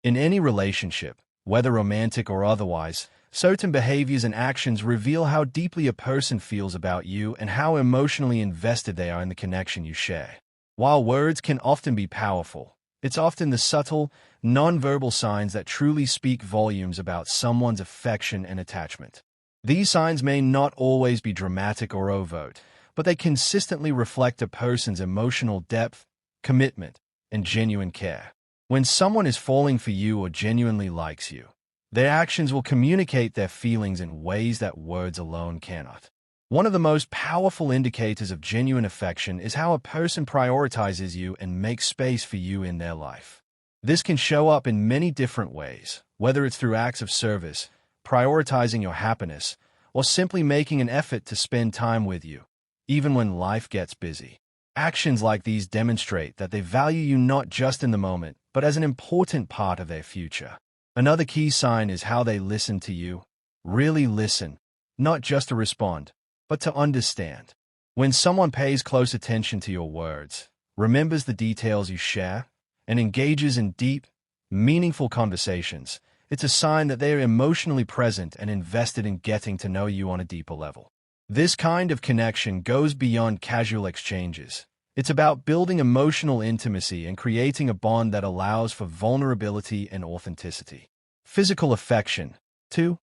In any relationship, whether romantic or otherwise, certain behaviors and actions reveal how deeply a person feels about you and how emotionally invested they are in the connection you share. While words can often be powerful, it's often the subtle, non-verbal signs that truly speak volumes about someone's affection and attachment. These signs may not always be dramatic or overt, but they consistently reflect a person's emotional depth, commitment, and genuine care. When someone is falling for you or genuinely likes you, their actions will communicate their feelings in ways that words alone cannot. One of the most powerful indicators of genuine affection is how a person prioritizes you and makes space for you in their life. This can show up in many different ways, whether it's through acts of service, prioritizing your happiness, or simply making an effort to spend time with you, even when life gets busy. Actions like these demonstrate that they value you not just in the moment, but as an important part of their future. Another key sign is how they listen to you. Really listen, not just to respond, but to understand. When someone pays close attention to your words, remembers the details you share, and engages in deep, meaningful conversations, it's a sign that they are emotionally present and invested in getting to know you on a deeper level. This kind of connection goes beyond casual exchanges. It's about building emotional intimacy and creating a bond that allows for vulnerability and authenticity. Physical affection, too,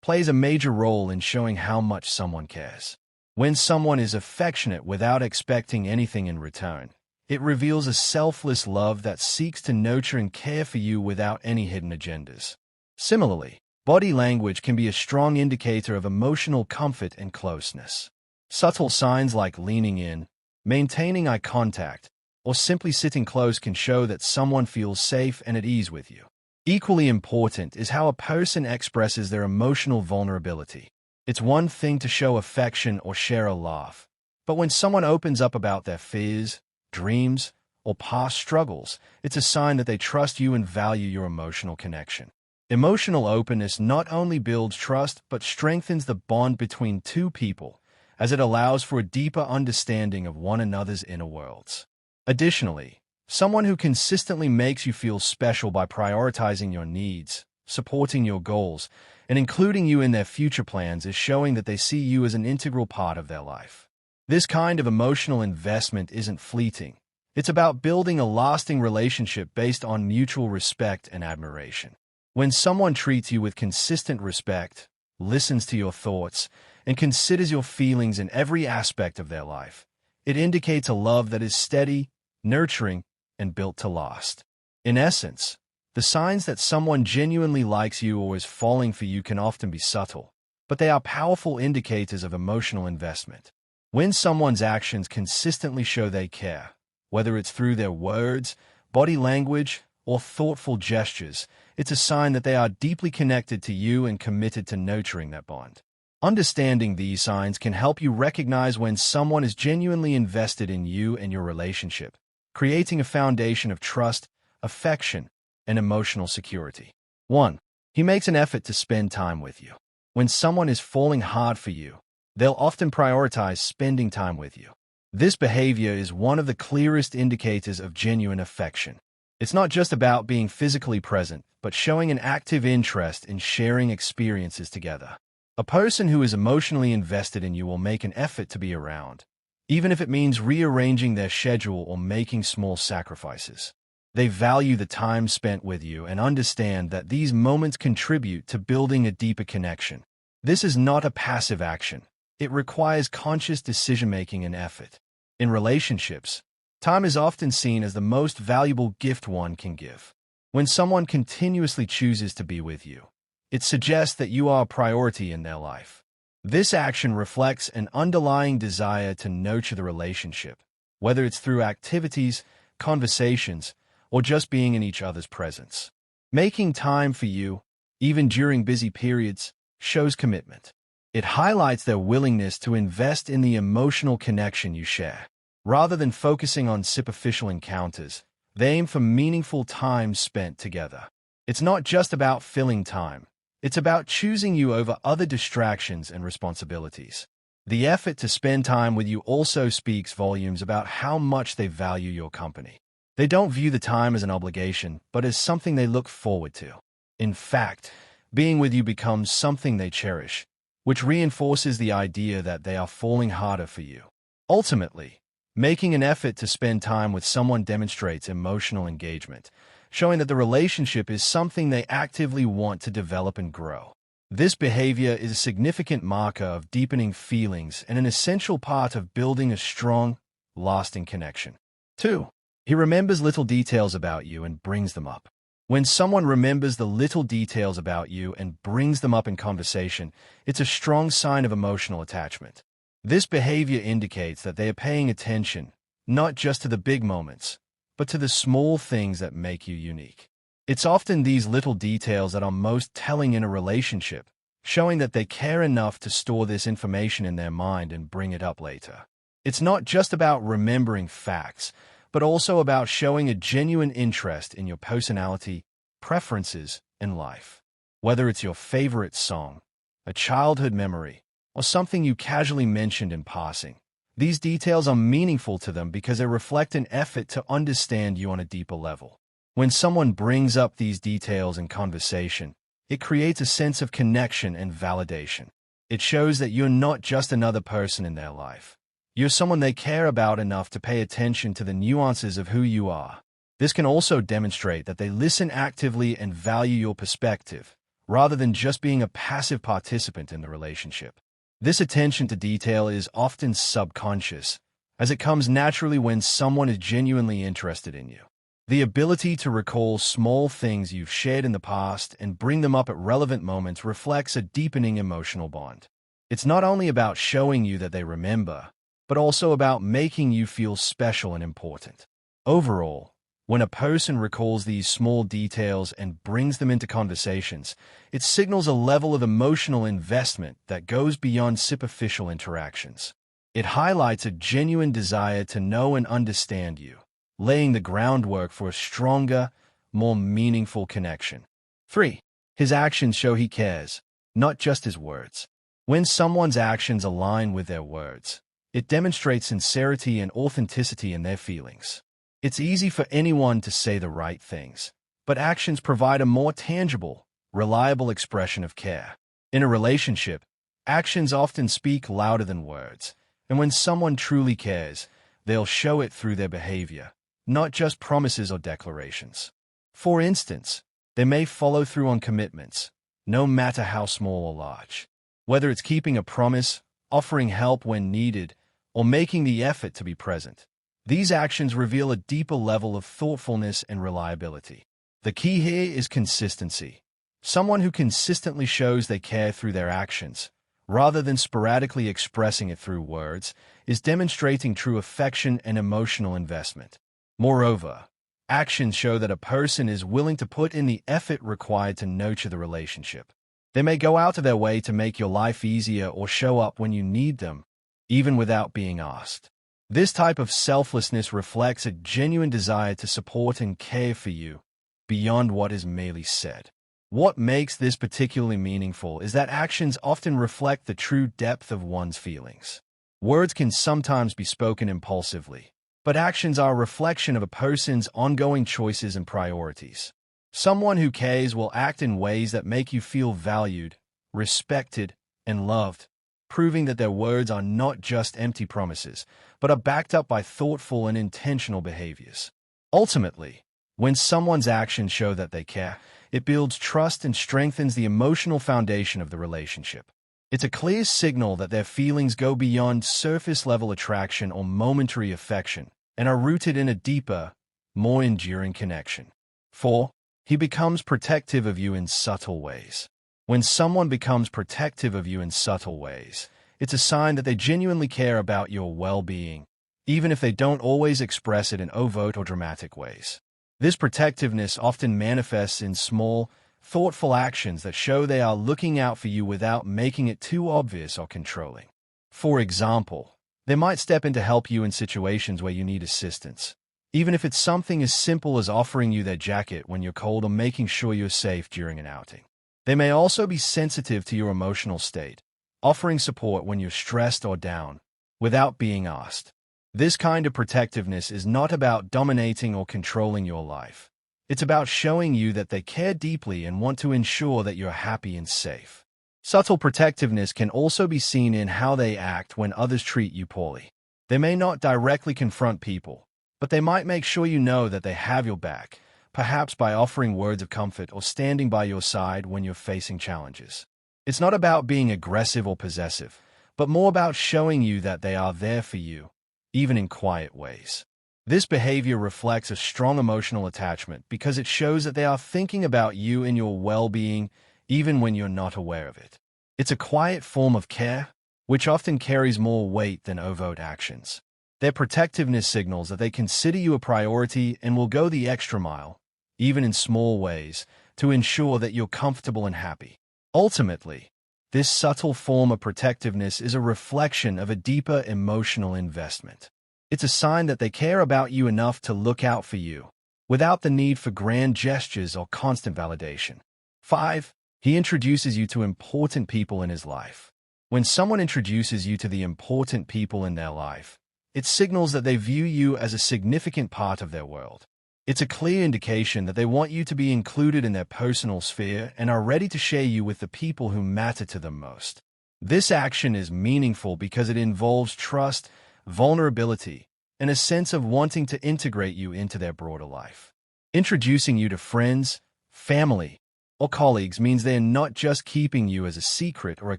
plays a major role in showing how much someone cares. When someone is affectionate without expecting anything in return, it reveals a selfless love that seeks to nurture and care for you without any hidden agendas. Similarly, body language can be a strong indicator of emotional comfort and closeness. Subtle signs like leaning in, maintaining eye contact, or simply sitting close can show that someone feels safe and at ease with you. Equally important is how a person expresses their emotional vulnerability. It's one thing to show affection or share a laugh, but when someone opens up about their fears, dreams, or past struggles, it's a sign that they trust you and value your emotional connection. Emotional openness not only builds trust but strengthens the bond between two people, as it allows for a deeper understanding of one another's inner worlds. Additionally, someone who consistently makes you feel special by prioritizing your needs, supporting your goals, and including you in their future plans is showing that they see you as an integral part of their life. This kind of emotional investment isn't fleeting. It's about building a lasting relationship based on mutual respect and admiration. When someone treats you with consistent respect, listens to your thoughts, and considers your feelings in every aspect of their life, it indicates a love that is steady, nurturing, and built to last. In essence, the signs that someone genuinely likes you or is falling for you can often be subtle, but they are powerful indicators of emotional investment. When someone's actions consistently show they care, whether it's through their words, body language, or thoughtful gestures, it's a sign that they are deeply connected to you and committed to nurturing that bond. Understanding these signs can help you recognize when someone is genuinely invested in you and your relationship, creating a foundation of trust, affection, and emotional security. 1. He makes an effort to spend time with you. When someone is falling hard for you, they'll often prioritize spending time with you. This behavior is one of the clearest indicators of genuine affection. It's not just about being physically present, but showing an active interest in sharing experiences together. A person who is emotionally invested in you will make an effort to be around, even if it means rearranging their schedule or making small sacrifices. They value the time spent with you and understand that these moments contribute to building a deeper connection. This is not a passive action. It requires conscious decision-making and effort. In relationships, time is often seen as the most valuable gift one can give. When someone continuously chooses to be with you, it suggests that you are a priority in their life. This action reflects an underlying desire to nurture the relationship, whether it's through activities, conversations, or just being in each other's presence. Making time for you, even during busy periods, shows commitment. It highlights their willingness to invest in the emotional connection you share. Rather than focusing on superficial encounters, they aim for meaningful time spent together. It's not just about filling time. It's about choosing you over other distractions and responsibilities. The effort to spend time with you also speaks volumes about how much they value your company. They don't view the time as an obligation, but as something they look forward to. In fact, being with you becomes something they cherish, which reinforces the idea that they are falling harder for you. Ultimately, making an effort to spend time with someone demonstrates emotional engagement, showing that the relationship is something they actively want to develop and grow. This behavior is a significant marker of deepening feelings and an essential part of building a strong, lasting connection. 2. He remembers little details about you and brings them up. When someone remembers the little details about you and brings them up in conversation, it's a strong sign of emotional attachment. This behavior indicates that they are paying attention, not just to the big moments, but to the small things that make you unique. It's often these little details that are most telling in a relationship, showing that they care enough to store this information in their mind and bring it up later. It's not just about remembering facts, but also about showing a genuine interest in your personality, preferences, and life. Whether it's your favorite song, a childhood memory, or something you casually mentioned in passing, these details are meaningful to them because they reflect an effort to understand you on a deeper level. When someone brings up these details in conversation, it creates a sense of connection and validation. It shows that you're not just another person in their life. You're someone they care about enough to pay attention to the nuances of who you are. This can also demonstrate that they listen actively and value your perspective, rather than just being a passive participant in the relationship. This attention to detail is often subconscious, as it comes naturally when someone is genuinely interested in you. The ability to recall small things you've shared in the past and bring them up at relevant moments reflects a deepening emotional bond. It's not only about showing you that they remember, but also about making you feel special and important. Overall, when a person recalls these small details and brings them into conversations, it signals a level of emotional investment that goes beyond superficial interactions. It highlights a genuine desire to know and understand you, laying the groundwork for a stronger, more meaningful connection. 3. His actions show he cares, not just his words. When someone's actions align with their words, it demonstrates sincerity and authenticity in their feelings. It's easy for anyone to say the right things, but actions provide a more tangible, reliable expression of care. In a relationship, actions often speak louder than words, and when someone truly cares, they'll show it through their behavior, not just promises or declarations. For instance, they may follow through on commitments, no matter how small or large. Whether it's keeping a promise, offering help when needed, or making the effort to be present, these actions reveal a deeper level of thoughtfulness and reliability. The key here is consistency. Someone who consistently shows they care through their actions, rather than sporadically expressing it through words, is demonstrating true affection and emotional investment. Moreover, actions show that a person is willing to put in the effort required to nurture the relationship. They may go out of their way to make your life easier or show up when you need them, even without being asked. This type of selflessness reflects a genuine desire to support and care for you, beyond what is merely said. What makes this particularly meaningful is that actions often reflect the true depth of one's feelings. Words can sometimes be spoken impulsively, but actions are a reflection of a person's ongoing choices and priorities. Someone who cares will act in ways that make you feel valued, respected, and loved, proving that their words are not just empty promises, but are backed up by thoughtful and intentional behaviors. Ultimately, when someone's actions show that they care, it builds trust and strengthens the emotional foundation of the relationship. It's a clear signal that their feelings go beyond surface-level attraction or momentary affection and are rooted in a deeper, more enduring connection. 4. He becomes protective of you in subtle ways. When someone becomes protective of you in subtle ways, it's a sign that they genuinely care about your well-being, even if they don't always express it in overt or dramatic ways. This protectiveness often manifests in small, thoughtful actions that show they are looking out for you without making it too obvious or controlling. For example, they might step in to help you in situations where you need assistance, even if it's something as simple as offering you their jacket when you're cold or making sure you're safe during an outing. They may also be sensitive to your emotional state, offering support when you're stressed or down, without being asked. This kind of protectiveness is not about dominating or controlling your life. It's about showing you that they care deeply and want to ensure that you're happy and safe. Subtle protectiveness can also be seen in how they act when others treat you poorly. They may not directly confront people, but they might make sure you know that they have your back, perhaps by offering words of comfort or standing by your side when you're facing challenges. It's not about being aggressive or possessive, but more about showing you that they are there for you, even in quiet ways. This behavior reflects a strong emotional attachment because it shows that they are thinking about you and your well-being even when you're not aware of it. It's a quiet form of care, which often carries more weight than overt actions. Their protectiveness signals that they consider you a priority and will go the extra mile, even in small ways, to ensure that you're comfortable and happy. Ultimately, this subtle form of protectiveness is a reflection of a deeper emotional investment. It's a sign that they care about you enough to look out for you, without the need for grand gestures or constant validation. 5. He introduces you to important people in his life. When someone introduces you to the important people in their life, it signals that they view you as a significant part of their world. It's a clear indication that they want you to be included in their personal sphere and are ready to share you with the people who matter to them most. This action is meaningful because it involves trust, vulnerability, and a sense of wanting to integrate you into their broader life. Introducing you to friends, family, or colleagues means they're not just keeping you as a secret or a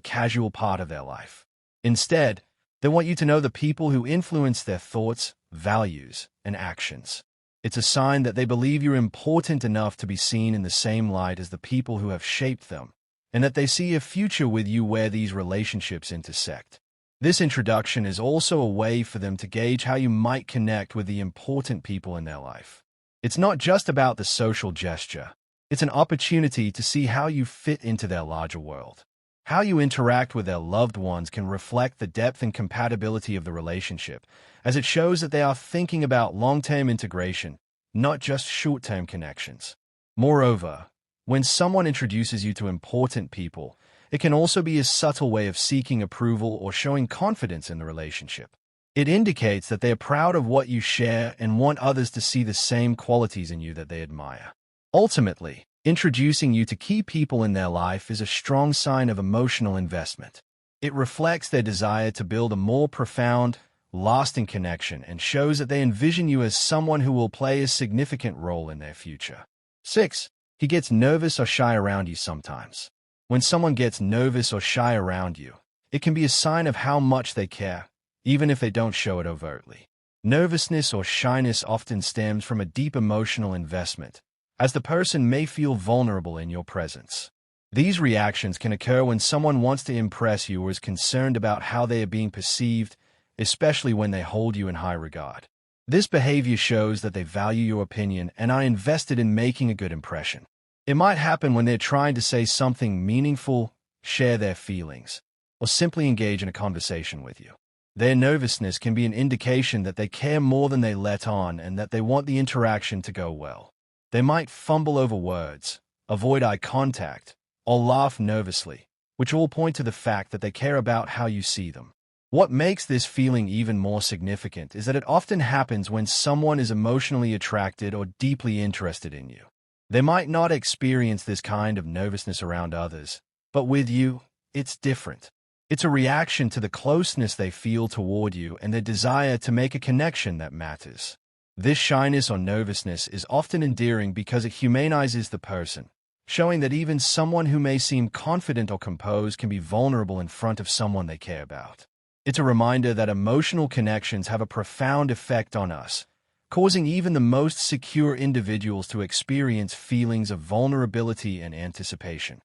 casual part of their life. Instead, they want you to know the people who influence their thoughts, values, and actions. It's a sign that they believe you're important enough to be seen in the same light as the people who have shaped them, and that they see a future with you where these relationships intersect. This introduction is also a way for them to gauge how you might connect with the important people in their life. It's not just about the social gesture. It's an opportunity to see how you fit into their larger world. How you interact with their loved ones can reflect the depth and compatibility of the relationship, as it shows that they are thinking about long-term integration, not just short-term connections. Moreover, when someone introduces you to important people, it can also be a subtle way of seeking approval or showing confidence in the relationship. It indicates that they are proud of what you share and want others to see the same qualities in you that they admire. Ultimately, introducing you to key people in their life is a strong sign of emotional investment. It reflects their desire to build a more profound, lasting connection and shows that they envision you as someone who will play a significant role in their future. 6. He gets nervous or shy around you sometimes. When someone gets nervous or shy around you, it can be a sign of how much they care, even if they don't show it overtly. Nervousness or shyness often stems from a deep emotional investment, as the person may feel vulnerable in your presence. These reactions can occur when someone wants to impress you or is concerned about how they are being perceived, especially when they hold you in high regard. This behavior shows that they value your opinion and are invested in making a good impression. It might happen when they're trying to say something meaningful, share their feelings, or simply engage in a conversation with you. Their nervousness can be an indication that they care more than they let on and that they want the interaction to go well. They might fumble over words, avoid eye contact, or laugh nervously, which all point to the fact that they care about how you see them. What makes this feeling even more significant is that it often happens when someone is emotionally attracted or deeply interested in you. They might not experience this kind of nervousness around others, but with you, it's different. It's a reaction to the closeness they feel toward you and their desire to make a connection that matters. This shyness or nervousness is often endearing because it humanizes the person, showing that even someone who may seem confident or composed can be vulnerable in front of someone they care about. It's a reminder that emotional connections have a profound effect on us, causing even the most secure individuals to experience feelings of vulnerability and anticipation.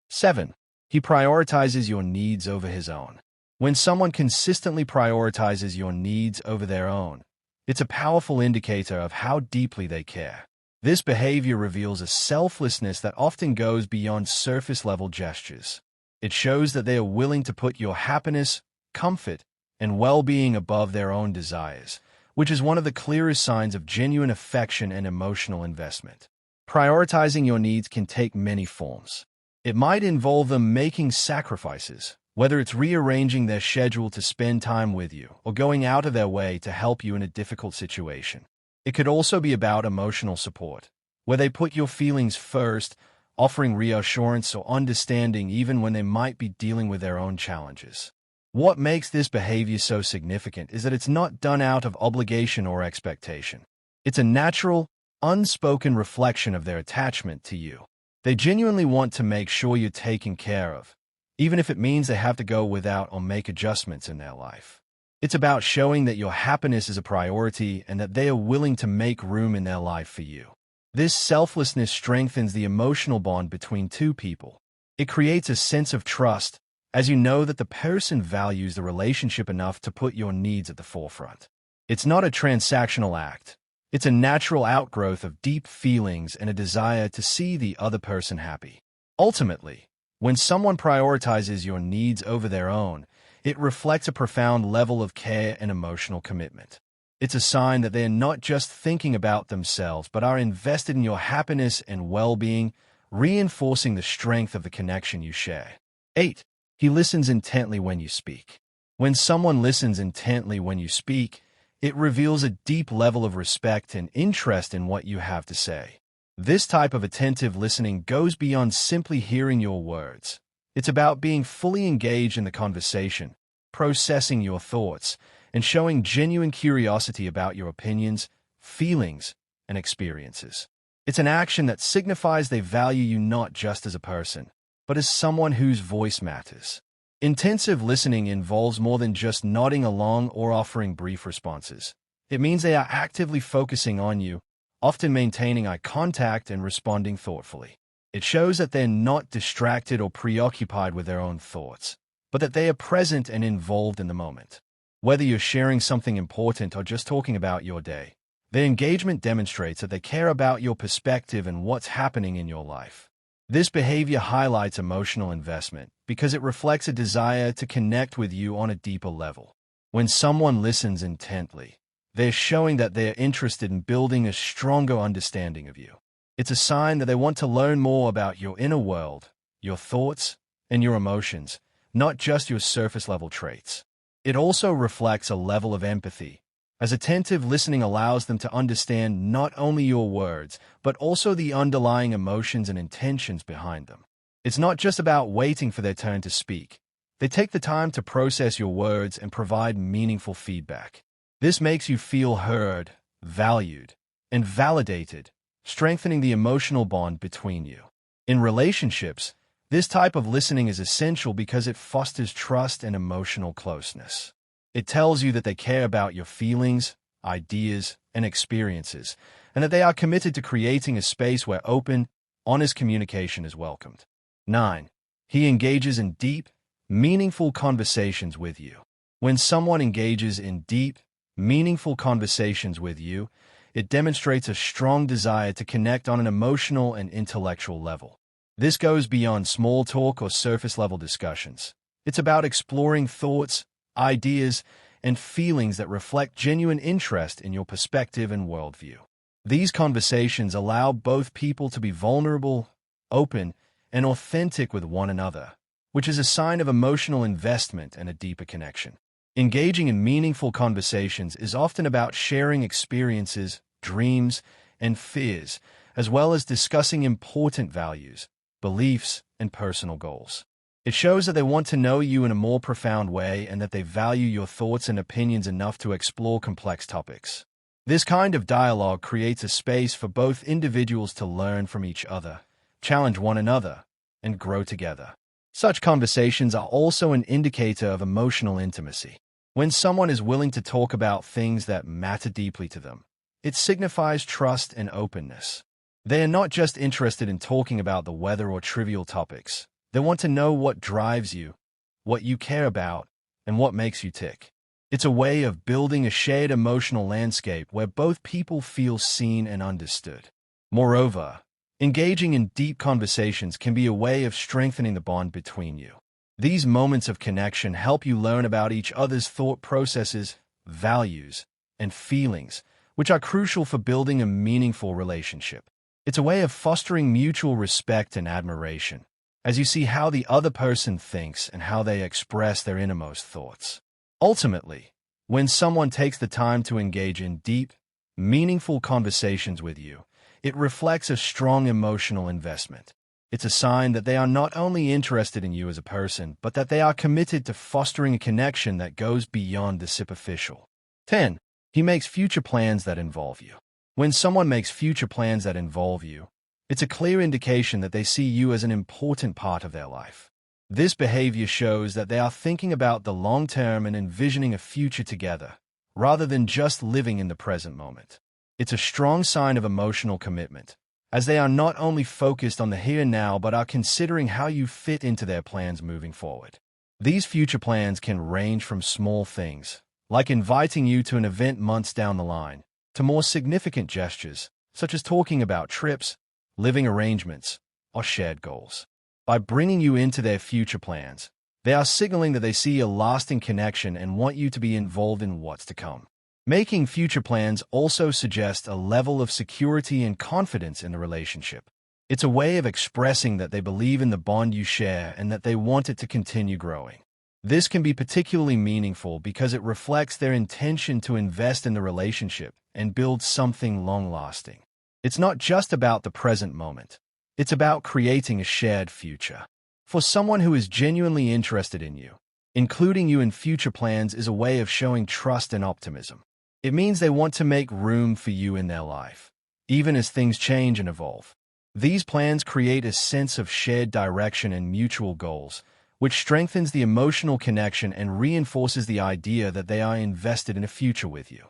7. He prioritizes your needs over his own. When someone consistently prioritizes your needs over their own, it's a powerful indicator of how deeply they care. This behavior reveals a selflessness that often goes beyond surface-level gestures. It shows that they are willing to put your happiness, comfort, and well-being above their own desires, which is one of the clearest signs of genuine affection and emotional investment. Prioritizing your needs can take many forms. It might involve them making sacrifices, whether it's rearranging their schedule to spend time with you or going out of their way to help you in a difficult situation. It could also be about emotional support, where they put your feelings first, offering reassurance or understanding even when they might be dealing with their own challenges. What makes this behavior so significant is that it's not done out of obligation or expectation. It's a natural, unspoken reflection of their attachment to you. They genuinely want to make sure you're taken care of, even if it means they have to go without or make adjustments in their life. It's about showing that your happiness is a priority and that they are willing to make room in their life for you. This selflessness strengthens the emotional bond between two people. It creates a sense of trust, as you know that the person values the relationship enough to put your needs at the forefront. It's not a transactional act. It's a natural outgrowth of deep feelings and a desire to see the other person happy. Ultimately, when someone prioritizes your needs over their own, it reflects a profound level of care and emotional commitment. It's a sign that they are not just thinking about themselves, but are invested in your happiness and well-being, reinforcing the strength of the connection you share. 8. He listens intently when you speak. When someone listens intently when you speak, it reveals a deep level of respect and interest in what you have to say. This type of attentive listening goes beyond simply hearing your words. It's about being fully engaged in the conversation, processing your thoughts, and showing genuine curiosity about your opinions, feelings, and experiences. It's an action that signifies they value you not just as a person, but as someone whose voice matters. Intensive listening involves more than just nodding along or offering brief responses. It means they are actively focusing on you, often maintaining eye contact and responding thoughtfully. It shows that they're not distracted or preoccupied with their own thoughts, but that they are present and involved in the moment. Whether you're sharing something important or just talking about your day, their engagement demonstrates that they care about your perspective and what's happening in your life. This behavior highlights emotional investment because it reflects a desire to connect with you on a deeper level. When someone listens intently, they're showing that they're interested in building a stronger understanding of you. It's a sign that they want to learn more about your inner world, your thoughts, and your emotions, not just your surface-level traits. It also reflects a level of empathy, as attentive listening allows them to understand not only your words, but also the underlying emotions and intentions behind them. It's not just about waiting for their turn to speak. They take the time to process your words and provide meaningful feedback. This makes you feel heard, valued, and validated, strengthening the emotional bond between you. In relationships, this type of listening is essential because it fosters trust and emotional closeness. It tells you that they care about your feelings, ideas, and experiences, and that they are committed to creating a space where open, honest communication is welcomed. 9. He engages in deep, meaningful conversations with you. When someone engages in deep, meaningful conversations with you, it demonstrates a strong desire to connect on an emotional and intellectual level. This goes beyond small talk or surface-level discussions. It's about exploring thoughts, ideas, and feelings that reflect genuine interest in your perspective and worldview. These conversations allow both people to be vulnerable, open, and authentic with one another, which is a sign of emotional investment and a deeper connection. Engaging in meaningful conversations is often about sharing experiences, dreams, and fears, as well as discussing important values, beliefs, and personal goals. It shows that they want to know you in a more profound way and that they value your thoughts and opinions enough to explore complex topics. This kind of dialogue creates a space for both individuals to learn from each other, challenge one another, and grow together. Such conversations are also an indicator of emotional intimacy. When someone is willing to talk about things that matter deeply to them, it signifies trust and openness. They are not just interested in talking about the weather or trivial topics. They want to know what drives you, what you care about, and what makes you tick. It's a way of building a shared emotional landscape where both people feel seen and understood. Moreover, engaging in deep conversations can be a way of strengthening the bond between you. These moments of connection help you learn about each other's thought processes, values, and feelings, which are crucial for building a meaningful relationship. It's a way of fostering mutual respect and admiration, as you see how the other person thinks and how they express their innermost thoughts. Ultimately, when someone takes the time to engage in deep, meaningful conversations with you, it reflects a strong emotional investment. It's a sign that they are not only interested in you as a person, but that they are committed to fostering a connection that goes beyond the superficial. 10. He makes future plans that involve you. When someone makes future plans that involve you, it's a clear indication that they see you as an important part of their life. This behavior shows that they are thinking about the long term and envisioning a future together, rather than just living in the present moment. It's a strong sign of emotional commitment, as they are not only focused on the here and now but are considering how you fit into their plans moving forward. These future plans can range from small things, like inviting you to an event months down the line, to more significant gestures, such as talking about trips, living arrangements, or shared goals. By bringing you into their future plans, they are signaling that they see a lasting connection and want you to be involved in what's to come. Making future plans also suggests a level of security and confidence in the relationship. It's a way of expressing that they believe in the bond you share and that they want it to continue growing. This can be particularly meaningful because it reflects their intention to invest in the relationship and build something long-lasting. It's not just about the present moment. It's about creating a shared future. For someone who is genuinely interested in you, including you in future plans is a way of showing trust and optimism. It means they want to make room for you in their life, even as things change and evolve. These plans create a sense of shared direction and mutual goals, which strengthens the emotional connection and reinforces the idea that they are invested in a future with you.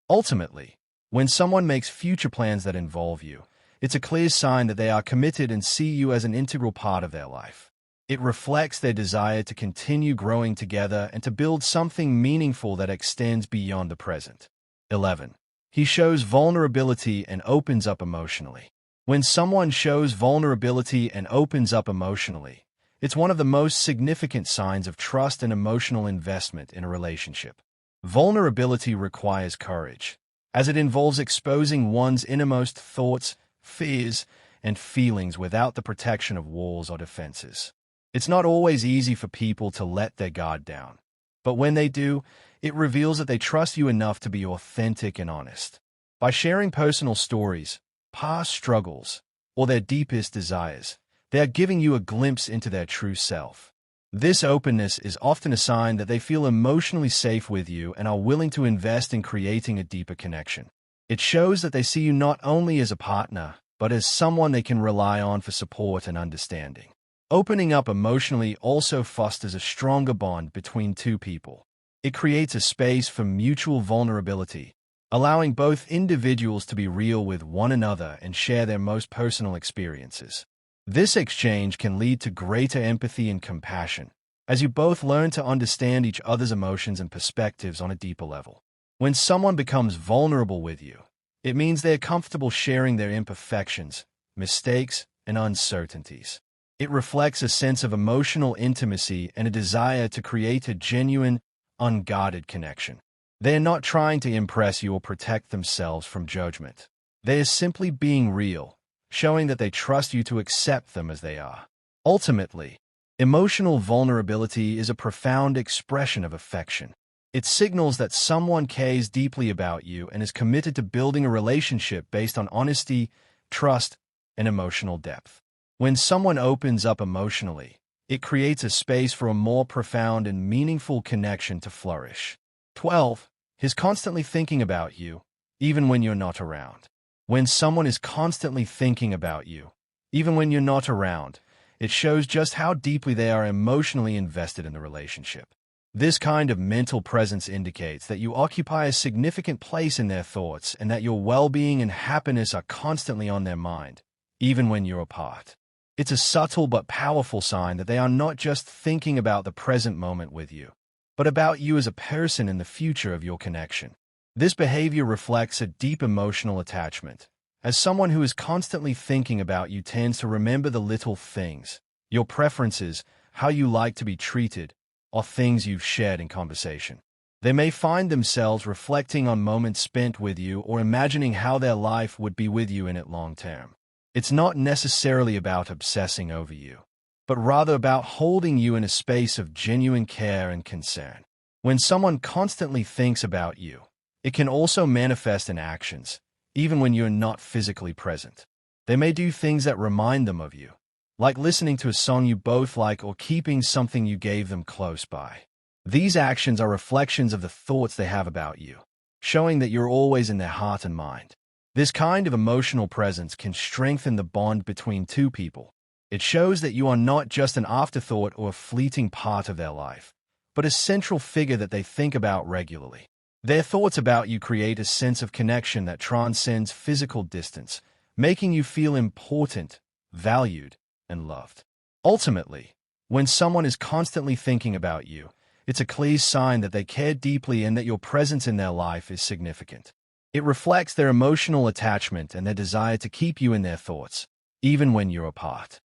Ultimately, when someone makes future plans that involve you, it's a clear sign that they are committed and see you as an integral part of their life. It reflects their desire to continue growing together and to build something meaningful that extends beyond the present. 11. He shows vulnerability and opens up emotionally. When someone shows vulnerability and opens up emotionally, it's one of the most significant signs of trust and emotional investment in a relationship. Vulnerability requires courage, as it involves exposing one's innermost thoughts, fears, and feelings without the protection of walls or defenses. It's not always easy for people to let their guard down, but when they do, it reveals that they trust you enough to be authentic and honest. By sharing personal stories, past struggles, or their deepest desires, they are giving you a glimpse into their true self. This openness is often a sign that they feel emotionally safe with you and are willing to invest in creating a deeper connection. It shows that they see you not only as a partner, but as someone they can rely on for support and understanding. Opening up emotionally also fosters a stronger bond between two people. It creates a space for mutual vulnerability, allowing both individuals to be real with one another and share their most personal experiences. This exchange can lead to greater empathy and compassion, as you both learn to understand each other's emotions and perspectives on a deeper level. When someone becomes vulnerable with you, it means they're comfortable sharing their imperfections, mistakes, and uncertainties. It reflects a sense of emotional intimacy and a desire to create a genuine, unguarded connection. They're not trying to impress you or protect themselves from judgment. They're simply being real, showing that they trust you to accept them as they are. Ultimately, emotional vulnerability is a profound expression of affection. It signals that someone cares deeply about you and is committed to building a relationship based on honesty, trust, and emotional depth. When someone opens up emotionally, it creates a space for a more profound and meaningful connection to flourish. 12. He's constantly thinking about you, even when you're not around. When someone is constantly thinking about you, even when you're not around, it shows just how deeply they are emotionally invested in the relationship. This kind of mental presence indicates that you occupy a significant place in their thoughts and that your well-being and happiness are constantly on their mind, even when you're apart. It's a subtle but powerful sign that they are not just thinking about the present moment with you, but about you as a person and the future of your connection. This behavior reflects a deep emotional attachment, as someone who is constantly thinking about you tends to remember the little things, your preferences, how you like to be treated, or things you've shared in conversation. They may find themselves reflecting on moments spent with you or imagining how their life would be with you in it long term. It's not necessarily about obsessing over you. but rather about holding you in a space of genuine care and concern. When someone constantly thinks about you, it can also manifest in actions, even when you're not physically present. They may do things that remind them of you, like listening to a song you both like or keeping something you gave them close by. These actions are reflections of the thoughts they have about you, showing that you're always in their heart and mind. This kind of emotional presence can strengthen the bond between two people. It shows that you are not just an afterthought or a fleeting part of their life, but a central figure that they think about regularly. Their thoughts about you create a sense of connection that transcends physical distance, making you feel important, valued, and loved. Ultimately, when someone is constantly thinking about you, it's a clear sign that they care deeply and that your presence in their life is significant. It reflects their emotional attachment and their desire to keep you in their thoughts, even when you're apart.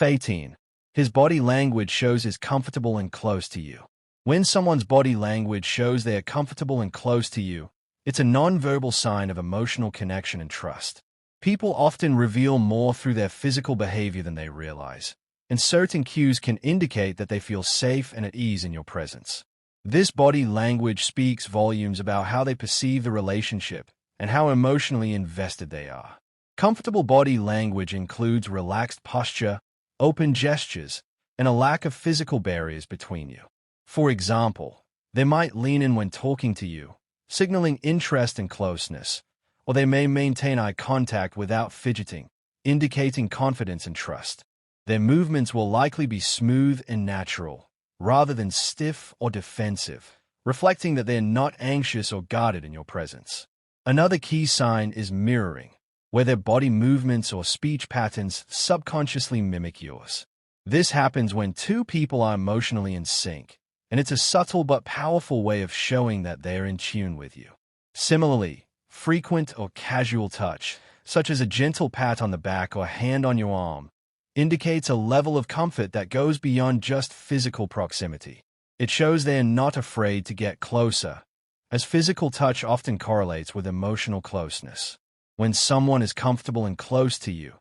18. His body language shows he's comfortable and close to you. When someone's body language shows they are comfortable and close to you, it's a nonverbal sign of emotional connection and trust. People often reveal more through their physical behavior than they realize, and certain cues can indicate that they feel safe and at ease in your presence. This body language speaks volumes about how they perceive the relationship and how emotionally invested they are. Comfortable body language includes relaxed posture, open gestures, and a lack of physical barriers between you. For example, they might lean in when talking to you, signaling interest and closeness, or they may maintain eye contact without fidgeting, indicating confidence and trust. Their movements will likely be smooth and natural, rather than stiff or defensive, reflecting that they are not anxious or guarded in your presence. Another key sign is mirroring, where their body movements or speech patterns subconsciously mimic yours. This happens when two people are emotionally in sync, and it's a subtle but powerful way of showing that they're in tune with you. Similarly, frequent or casual touch, such as a gentle pat on the back or hand on your arm, indicates a level of comfort that goes beyond just physical proximity. It shows they are not afraid to get closer, as physical touch often correlates with emotional closeness. When someone is comfortable and close to you,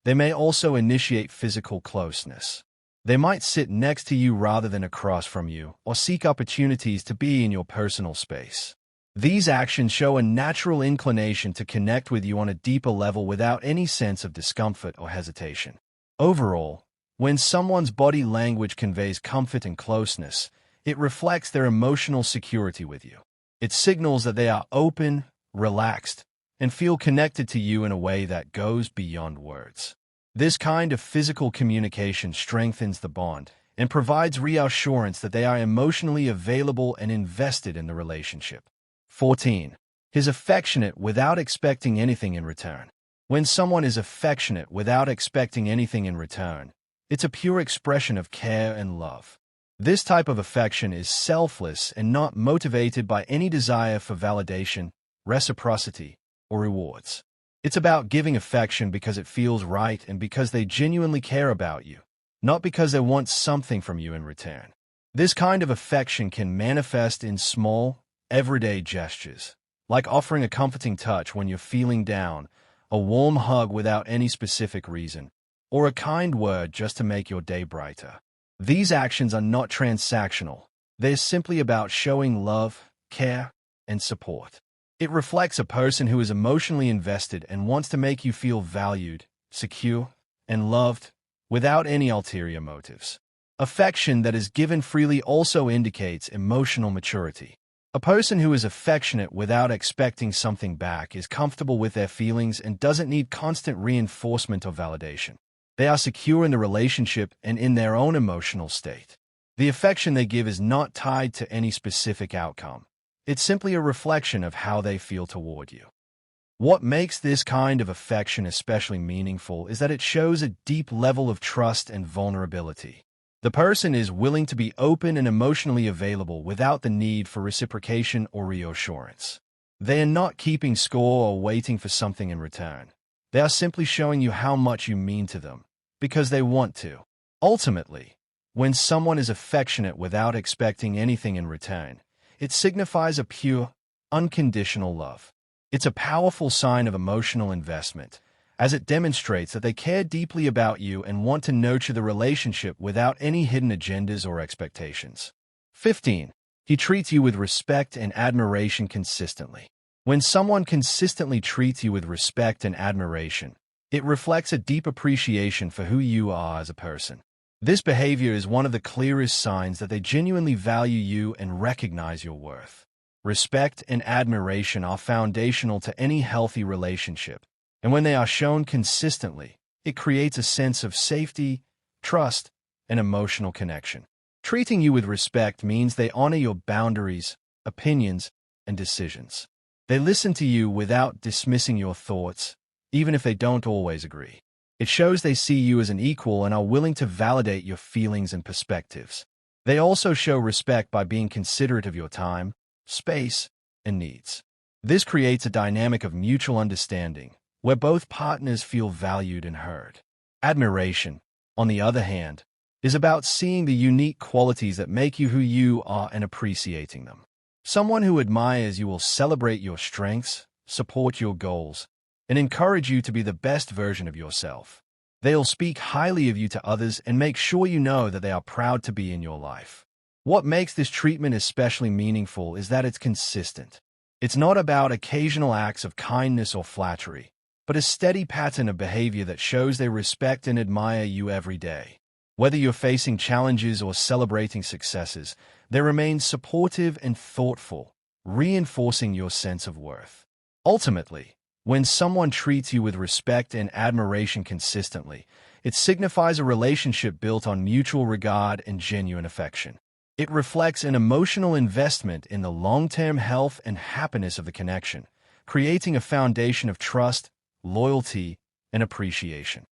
they may also initiate physical closeness. They might sit next to you rather than across from you, or seek opportunities to be in your personal space. These actions show a natural inclination to connect with you on a deeper level without any sense of discomfort or hesitation. Overall, when someone's body language conveys comfort and closeness, it reflects their emotional security with you. It signals that they are open, relaxed, and feel connected to you in a way that goes beyond words. This kind of physical communication strengthens the bond and provides reassurance that they are emotionally available and invested in the relationship. 14. He's affectionate without expecting anything in return. When someone is affectionate without expecting anything in return, it's a pure expression of care and love. This type of affection is selfless and not motivated by any desire for validation, reciprocity, or rewards. It's about giving affection because it feels right and because they genuinely care about you, not because they want something from you in return. This kind of affection can manifest in small, everyday gestures, like offering a comforting touch when you're feeling down, a warm hug without any specific reason, or a kind word just to make your day brighter. These actions are not transactional. They're simply about showing love, care, and support. It reflects a person who is emotionally invested and wants to make you feel valued, secure, and loved without any ulterior motives. Affection that is given freely also indicates emotional maturity. A person who is affectionate without expecting something back is comfortable with their feelings and doesn't need constant reinforcement or validation. They are secure in the relationship and in their own emotional state. The affection they give is not tied to any specific outcome. It's simply a reflection of how they feel toward you. What makes this kind of affection especially meaningful is that it shows a deep level of trust and vulnerability. The person is willing to be open and emotionally available without the need for reciprocation or reassurance. They are not keeping score or waiting for something in return. They are simply showing you how much you mean to them, because they want to. Ultimately, when someone is affectionate without expecting anything in return, it signifies a pure, unconditional love. It's a powerful sign of emotional investment, as it demonstrates that they care deeply about you and want to nurture the relationship without any hidden agendas or expectations. 15. He treats you with respect and admiration consistently. When someone consistently treats you with respect and admiration, it reflects a deep appreciation for who you are as a person. This behavior is one of the clearest signs that they genuinely value you and recognize your worth. Respect and admiration are foundational to any healthy relationship, and when they are shown consistently, it creates a sense of safety, trust, and emotional connection. Treating you with respect means they honor your boundaries, opinions, and decisions. They listen to you without dismissing your thoughts, even if they don't always agree. It shows they see you as an equal and are willing to validate your feelings and perspectives. They also show respect by being considerate of your time, space, and needs. This creates a dynamic of mutual understanding, where both partners feel valued and heard. Admiration, on the other hand, is about seeing the unique qualities that make you who you are and appreciating them. Someone who admires you will celebrate your strengths, support your goals, and encourage you to be the best version of yourself. They'll speak highly of you to others and make sure you know that they are proud to be in your life. What makes this treatment especially meaningful is that it's consistent. It's not about occasional acts of kindness or flattery, but a steady pattern of behavior that shows they respect and admire you every day. Whether you're facing challenges or celebrating successes, they remain supportive and thoughtful, reinforcing your sense of worth. Ultimately, when someone treats you with respect and admiration consistently, it signifies a relationship built on mutual regard and genuine affection. It reflects an emotional investment in the long-term health and happiness of the connection, creating a foundation of trust, loyalty, and appreciation.